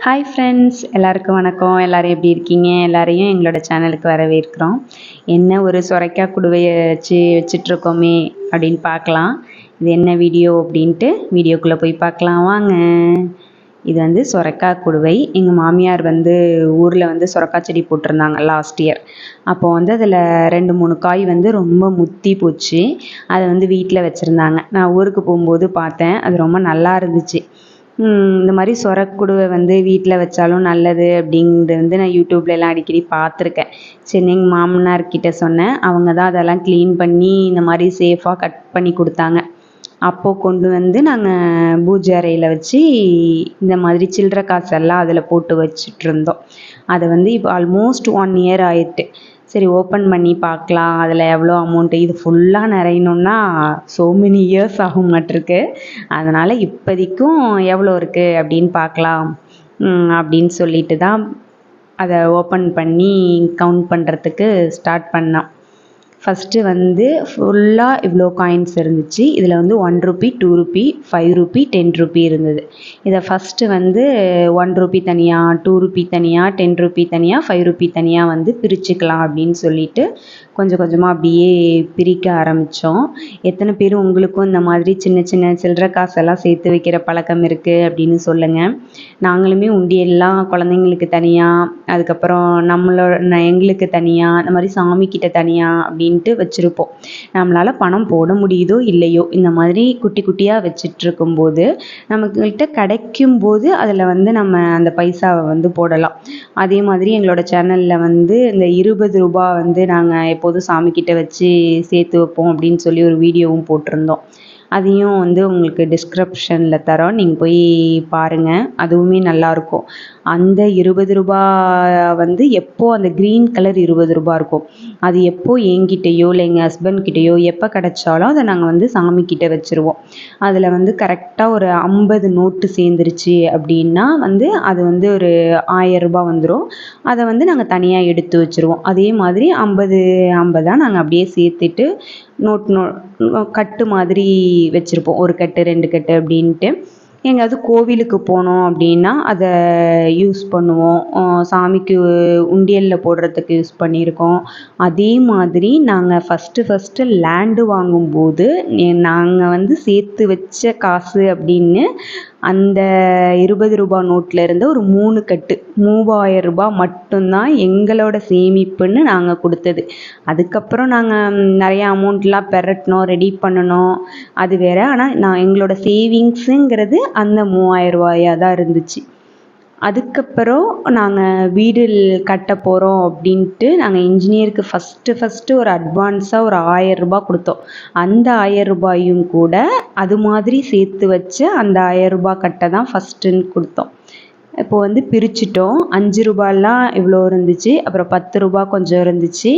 Hi friends, எல்லாருக்கும் வணக்கம். எல்லோரும் எப்படி இருக்கீங்க? எல்லாரையும் எங்களோட சேனலுக்கு வரவேற்கிறோம். என்ன ஒரு சுரைக்காய் குடுவையை வச்சிட்ருக்கோமே அப்படின்னு பார்க்கலாம். இது என்ன வீடியோ அப்படின்ட்டு வீடியோக்குள்ளே போய் பார்க்கலாம் வாங்க. இது வந்து சுரைக்காய் குடுவை. எங்கள் மாமியார் வந்து ஊரில் வந்து சுரைக்காய் செடி போட்டிருந்தாங்க லாஸ்ட் இயர். அப்போ வந்து அதில் 2-3 காய் வந்து ரொம்ப முத்தி போச்சு. அதை வந்து வீட்டில் வச்சுருந்தாங்க. நான் ஊருக்கு போகும்போது பார்த்தேன். அது ரொம்ப நல்லா இருந்துச்சு. இந்த மாதிரி சொரக்குடுவை வந்து வீட்டில் வச்சாலும் நல்லது அப்படிங்கிறது வந்து நான் யூடியூப்லலாம் அடிக்கடி பார்த்துருக்கேன். சரி, எங்கள் மாமனார்கிட்ட சொன்னேன். அவங்க தான் அதெல்லாம் க்ளீன் பண்ணி இந்த மாதிரி சேஃபாக கட் பண்ணி கொடுத்தாங்க. அப்போது கொண்டு வந்து நாங்கள் பூஜை அறையில் வச்சு இந்த மாதிரி சில்லறை காசெல்லாம் அதில் போட்டு வச்சிட்ருந்தோம். அதை வந்து இப்போ ஆல்மோஸ்ட் 1 இயர் ஆயிட்டு. சரி, ஓப்பன் பண்ணி பார்க்கலாம் அதில் எவ்வளோ அமௌண்ட்டு. இது ஃபுல்லாக நிறையணுன்னா ஸோ மெனி இயர்ஸ் ஆகும் மாட்டிருக்கு. அதனால் இப்போதைக்கும் எவ்வளோ இருக்குது அப்படின்னு பார்க்கலாம் அப்படின்னு சொல்லிட்டு தான் அதை ஓப்பன் பண்ணி கவுண்ட் பண்ணுறதுக்கு ஸ்டார்ட் பண்ணோம். ஃபஸ்ட்டு வந்து ஃபுல்லாக இவ்வளோ காயின்ஸ் இருந்துச்சு. இதில் வந்து 1 ரூபி, 2 ரூபி, 5 ரூபி, 10 ரூபி இருந்தது. இதை ஃபஸ்ட்டு வந்து 1 ரூபி தனியாக, 2 ரூபி தனியாக, 10 ரூபி தனியாக, 5 ரூபி தனியாக வந்து பிரிச்சுக்கலாம் அப்படின்னு சொல்லிட்டு கொஞ்சம் கொஞ்சமாக அப்படியே பிரிக்க ஆரம்பித்தோம். எத்தனை பேர் உங்களுக்கும் இந்த மாதிரி சின்ன சின்ன சில்லறை காசெல்லாம் சேர்த்து வைக்கிற பழக்கம் இருக்குது அப்படின்னு சொல்லுங்கள். நாங்களுமே உண்டியெல்லாம் குழந்தைங்களுக்கு தனியாக, அதுக்கப்புறம் எங்களுக்கு தனியாக, இந்த மாதிரி சாமிக்கிட்ட தனியாக அப்படின்ட்டு வச்சுருப்போம். நம்மளால் பணம் போட முடியுதோ இல்லையோ, இந்த மாதிரி குட்டி குட்டியாக வச்சிட்ருக்கும்போது நம்மக்கிட்ட கிடைக்கும்போது அதில் வந்து நம்ம அந்த பைசாவை வந்து போடலாம். அதே மாதிரி எங்களோட சேனலில் வந்து இந்த 20 ரூபா வந்து நாங்கள் எப்போதும் சாமிக்கிட்ட வச்சு சேர்த்து வைப்போம் அப்படின்னு சொல்லி ஒரு வீடியோவும் போட்டிருந்தோம். அதையும் வந்து உங்களுக்கு டிஸ்கிரிப்ஷனில் தரோம், நீங்கள் போய் பாருங்கள். அதுவுமே நல்லாயிருக்கும். அந்த 20 ரூபா வந்து எப்போது அந்த க்ரீன் கலர் 20 ரூபா இருக்கும், அது எப்போது என்கிட்டயோ இல்லை எங்கள் ஹஸ்பண்ட்கிட்டயோ எப்போ கிடச்சாலும் அதை நாங்கள் வந்து சாமிக்கிட்ட வச்சுருவோம். அதில் வந்து கரெக்டாக ஒரு 50 நோட்டு சேர்ந்துருச்சு அப்படின்னா வந்து அது வந்து ஒரு 1000 ரூபா வந்துடும். அதை வந்து நாங்கள் தனியாக எடுத்து வச்சுருவோம். அதே மாதிரி 50 நாங்கள் அப்படியே சேர்த்துட்டு கட்டு மாதிரி வச்சுருப்போம். 1 கட்டு 2 கட்டு அப்படின்ட்டு. எங்கேயாவது கோவிலுக்கு போனோம் அப்படின்னா அதை யூஸ் பண்ணுவோம். சாமிக்கு உண்டியலில் போடுறதுக்கு யூஸ் பண்ணியிருக்கோம். அதே மாதிரி நாங்கள் ஃபஸ்ட்டு லேண்டு வாங்கும்போது நாங்கள் வந்து சேர்த்து வச்ச காசு அப்படின்னு அந்த 20 ரூபா நோட்டில் இருந்த ஒரு 3 கட்டு 3000 ரூபா மட்டும்தான் எங்களோட சேமிப்புன்னு நாங்கள் கொடுத்தது. அதுக்கப்புறம் நாங்கள் நிறையா அமௌண்ட்லாம் பெரட்டினோம், ரெடி பண்ணினோம், அது வேறு. ஆனால் எங்களோட சேவிங்ஸுங்கிறது அந்த 3000 ரூபாயாக தான் இருந்துச்சு. அதுக்கப்புறம் நாங்கள் வீடு கட்ட போகிறோம் அப்படின்ட்டு நாங்கள் இன்ஜினியருக்கு ஃபஸ்ட்டு ஒரு அட்வான்ஸாக ஒரு 1000 ரூபா கொடுத்தோம். அந்த 1000 ரூபாயும் கூட அது மாதிரி சேர்த்து வச்ச அந்த 1000 ரூபா கட்டை தான் ஃபஸ்ட்டுன்னு கொடுத்தோம். இப்போது வந்து பிரிச்சுட்டோம். 5 ரூபாலாம் இவ்வளோ இருந்துச்சு, அப்புறம் 10 ரூபா கொஞ்சம் இருந்துச்சு.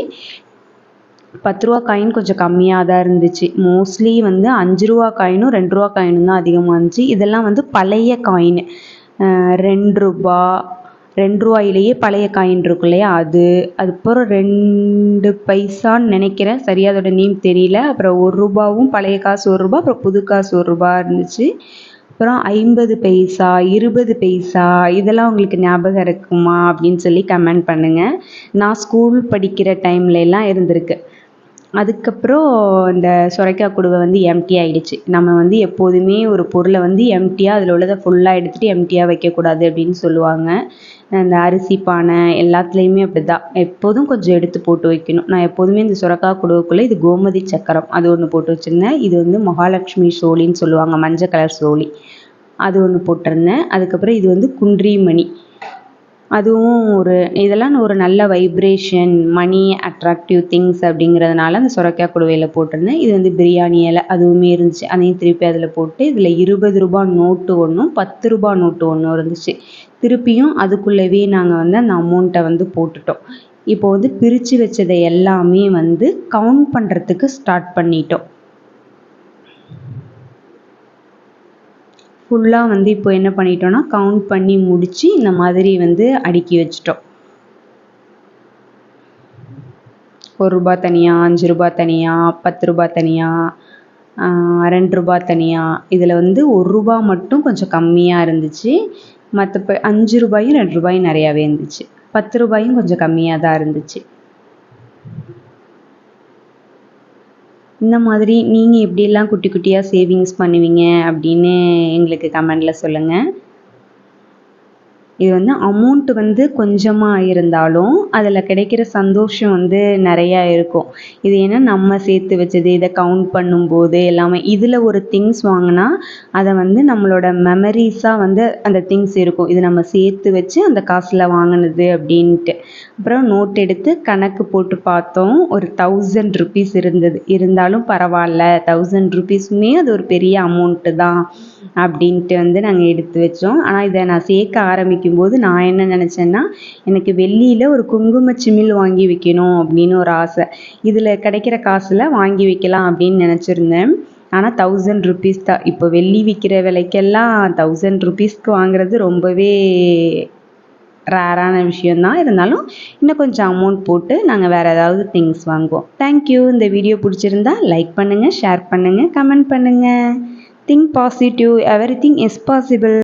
10 ரூபா காயின் கொஞ்சம் கம்மியாக தான் இருந்துச்சு. மோஸ்ட்லி வந்து 5 ரூபா காயினும் 2 ரூபா காயினும் தான் அதிகமாக இருந்துச்சு. இதெல்லாம் வந்து பழைய காயின். 2 ரூபா, 2 ரூபாயிலேயே பழைய காயின் இருக்கும் இல்லையா, அதுக்கப்புறம் 2 பைசான்னு நினைக்கிறேன், சரியாக அதோட நேம் தெரியல. அப்புறம் 1 ரூபாவும் பழைய காசு 1 ரூபா, அப்புறம் புது காசு 1 ரூபா இருந்துச்சு. அப்புறம் 50 பைசா, 20 பைசா, இதெல்லாம் உங்களுக்கு ஞாபகம் இருக்குமா அப்படின்னு சொல்லி கமெண்ட் பண்ணுங்கள். நான் ஸ்கூல் படிக்கிற டைம்லலாம் இருந்திருக்கு. அதுக்கப்புறம் இந்த சுரைக்காய் குடுவை வந்து எம்டி ஆகிடுச்சு. நம்ம வந்து எப்போதுமே ஒரு பொருளை வந்து எம்டியாக அதில் உள்ளதை ஃபுல்லாக எடுத்துகிட்டு எம்டியாக வைக்கக்கூடாது அப்படின்னு சொல்லுவாங்க. இந்த அரிசி பானை எல்லாத்துலேயுமே அப்படி தான், எப்போதும் கொஞ்சம் எடுத்து போட்டு வைக்கணும். நான் எப்போதுமே இந்த சுரைக்காய் குடுவைக்குள்ளே இது கோமதி சக்கரம் அது ஒன்று போட்டு வச்சுருந்தேன். இது வந்து மகாலட்சுமி சோழின்னு சொல்லுவாங்க, மஞ்சள் கலர் சோழி, அது ஒன்று போட்டிருந்தேன். அதுக்கப்புறம் இது வந்து குன்றி மணி, அதுவும் இதெல்லாம் ஒரு நல்ல வைப்ரேஷன், மணி அட்ராக்டிவ் திங்ஸ் அப்படிங்கிறதுனால அந்த சுரைக்காய் குடுவையில் போட்டிருந்தேன். இது வந்து பிரியாணி இலை அதுவுமே இருந்துச்சு, அதையும் திருப்பி அதில் போட்டு இதில் 20 ரூபா நோட்டு ஒன்றும் 10 ரூபா நோட்டு ஒன்றும் இருந்துச்சு. திருப்பியும் அதுக்குள்ளவே நாங்கள் வந்து அந்த அமௌண்ட்டை வந்து போட்டுட்டோம். இப்போ வந்து பிரித்து வச்சதை எல்லாமே வந்து கவுண்ட் பண்ணுறதுக்கு ஸ்டார்ட் பண்ணிட்டோம். ஃபுல்லாக வந்து இப்போ என்ன பண்ணிட்டோன்னா கவுண்ட் பண்ணி முடித்து இந்த மாதிரி வந்து அடுக்கி வச்சிட்டோம். 1 ரூபா தனியாக, 5 ரூபா தனியாக, 10 ரூபா தனியாக, 2 ரூபா தனியாக. இதில் வந்து 1 ரூபா மட்டும் கொஞ்சம் கம்மியாக இருந்துச்சு. மற்ற 5 ரூபாயும் 2 ரூபாயும் நிறையாவே இருந்துச்சு. 10 ரூபாயும் கொஞ்சம் கம்மியாக தான் இருந்துச்சு. இந்த மாதிரி நீங்கள் எப்படியெல்லாம் குட்டி குட்டியாக சேவிங்ஸ் பண்ணுவீங்க அப்படின்னு எங்களுக்கு கமெண்டில் சொல்லுங்கள். இது வந்து அமௌண்ட் வந்து கொஞ்சமாக இருந்தாலும் அதில் கிடைக்கிற சந்தோஷம் வந்து நிறையா இருக்கும். இது ஏன்னா நம்ம சேர்த்து வச்சது, இதை கவுண்ட் பண்ணும்போது எல்லாமே இதில் ஒரு திங்ஸ் வாங்கினா அதை வந்து நம்மளோட மெமரிஸாக வந்து அந்த திங்ஸ் இருக்கும். இது நம்ம சேர்த்து வச்சு அந்த காசில் வாங்கினது அப்படின்ட்டு. அப்புறம் நோட் எடுத்து கணக்கு போட்டு பார்த்தோம். ஒரு 1000 ருபீஸ் இருந்தது. இருந்தாலும் பரவாயில்ல, 1000 ருபீஸுமே அது ஒரு பெரிய அமௌண்ட்டு தான் அப்படின்ட்டு வந்து நாங்கள் எடுத்து வச்சோம். ஆனால் இதை நான் சேர்க்க ஆரம்பிக்கும்போது நான் என்ன நினச்சேன்னா, எனக்கு வெள்ளியில் ஒரு குங்கும சிமிழ் வாங்கி வைக்கணும் அப்படின்னு ஒரு ஆசை. இதில் கிடைக்கிற காசில் வாங்கி வைக்கலாம் அப்படின்னு நினச்சிருந்தேன். ஆனால் 1000 ருபீஸ் தான். இப்போ வெள்ளி விற்கிற விலைக்கெல்லாம் 1000 ருபீஸ்க்கு வாங்குறது ரொம்பவே ரேரான விஷயந்தான். இருந்தாலும் இன்னும் கொஞ்சம் அமௌண்ட் போட்டு நாங்கள் வேறு ஏதாவது திங்ஸ் வாங்குவோம். தேங்க்யூ. இந்த வீடியோ பிடிச்சிருந்தா லைக் பண்ணுங்கள், ஷேர் பண்ணுங்கள், கமெண்ட் பண்ணுங்கள். Think positive, everything is possible.